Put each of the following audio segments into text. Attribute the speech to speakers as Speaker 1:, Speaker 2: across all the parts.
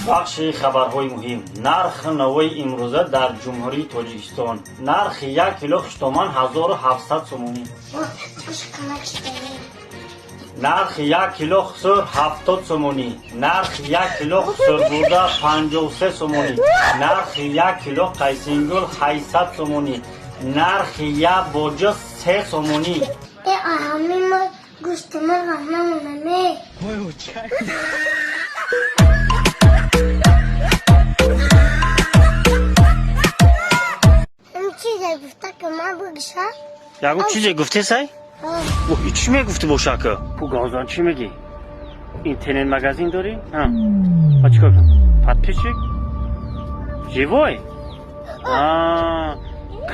Speaker 1: бахши хабарҳои муҳим. Нархи навои имрӯза дар ҷумҳурии Тоҷикистон. Нархи 1 кило хуштоман 1700 сомонӣ. Нархи 1 кило хусур 70 сомонӣ. Нархи 1 кило хусурбурда 53 сомонӣ. Нархи 1 кило қайсингул 800 сомонӣ. Нархи 1 боҷа 3 сомонӣ. Ягон чизе гуфте сай? چی میگفتی با شکر؟ تو گازان چی میگی؟ اینترنت مگزین داری؟ ها چیکار کنم؟ подписчик؟ живой؟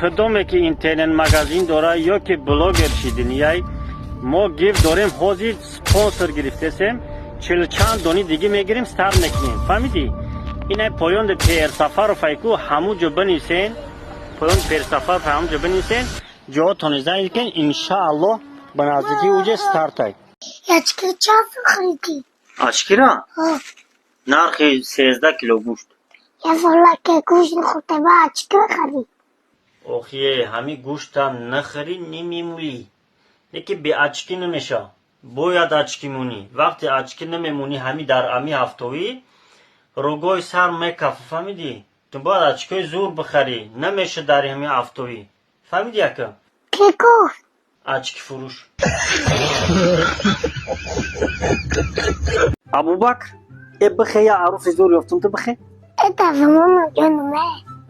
Speaker 1: کدومه که اینترنت مگزین داره یا که بلاگر شدین یای ما گیف داریم حاضر سپانسر گرفتیم 40 چند دانی دیگه میگیریم ستارت میکنیم فهمیدی؟ اینه پایان پیر سفر و فایکو همون جا بنویسین پایان پیر سفر همون جا بنویسین جا تونیزن کن انشاءالله به نزدیکی اوجه ستارت های
Speaker 2: ячки часу خریدی؟
Speaker 1: ачки را؟ нархи 13 кило гӯшт.
Speaker 2: Я вола ке гӯшт нахӯрда ба ачки خری.
Speaker 1: охие ҳами гӯштам нахари немемулӣ. Леки бе ачки намеша. Бояд ачки мунӣ. Вақте ачки намемунӣ ҳами дар ами ҳафтовӣ рӯгои сар мекафа фаҳмидӣ? Ту бояд ачкои зур бихарӣ. Намеша дар ами ҳафтовӣ. فهمیدی яка؟
Speaker 2: Ки гуфт?
Speaker 1: ачки фурӯш. абубакр бихе я аруси зур ёфтум ту бихе?
Speaker 2: Это замона ҷануме.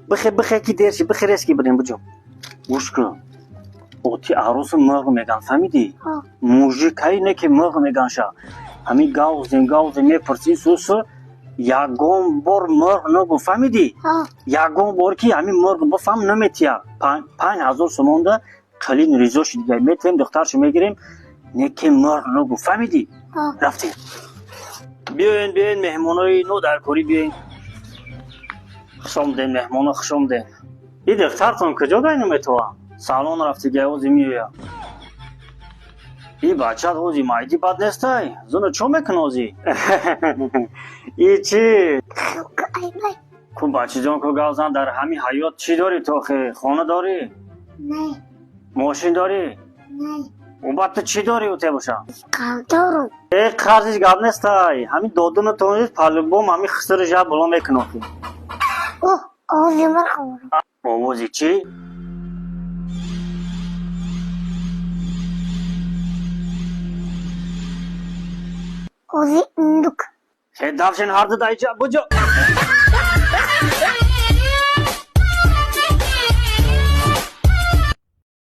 Speaker 1: бихе ки дерши бихе рески бирем буҷо. гӯш кун. оти аруси мағ меган фаҳмидӣ? мужикаи не ки мағ меганша. ҳами гавзем мепурсӣ сусу ягон бор мағ нагу фаҳмидӣ? ягон бор ки ҳами мағ бифам наметия 5000 сомонда қалин ризоши дига метавем духтаршо мегирем не ки мағ нагу фаҳмидӣ? рафтем. биёен меҳмонои нӯ дар корӣ биёен. хушомдем меҳмоно хушомдем. и духтартон куҷо гайну метава? салон рафти гавози меоя. и бачат ҳози майди бад нестай? зуна чо мекун ҳози? и чи? ку бачиҷон ку гавзан дар ҳами ҳаёт чӣ дорӣ то хе? хона дорӣ?
Speaker 2: Не.
Speaker 1: мошин дорӣ?
Speaker 2: Не.
Speaker 1: убату чӣ дорӣ уте боша?
Speaker 2: Қарздорум.
Speaker 1: қарзиш гап нестай. ҳами додуну тонис палубом ҳами хисри жаб було мекунохи.
Speaker 2: овози мархабурум.
Speaker 1: овози чӣ?
Speaker 2: овози индук.
Speaker 1: давшин ҳарду дай ҷаб буҷо.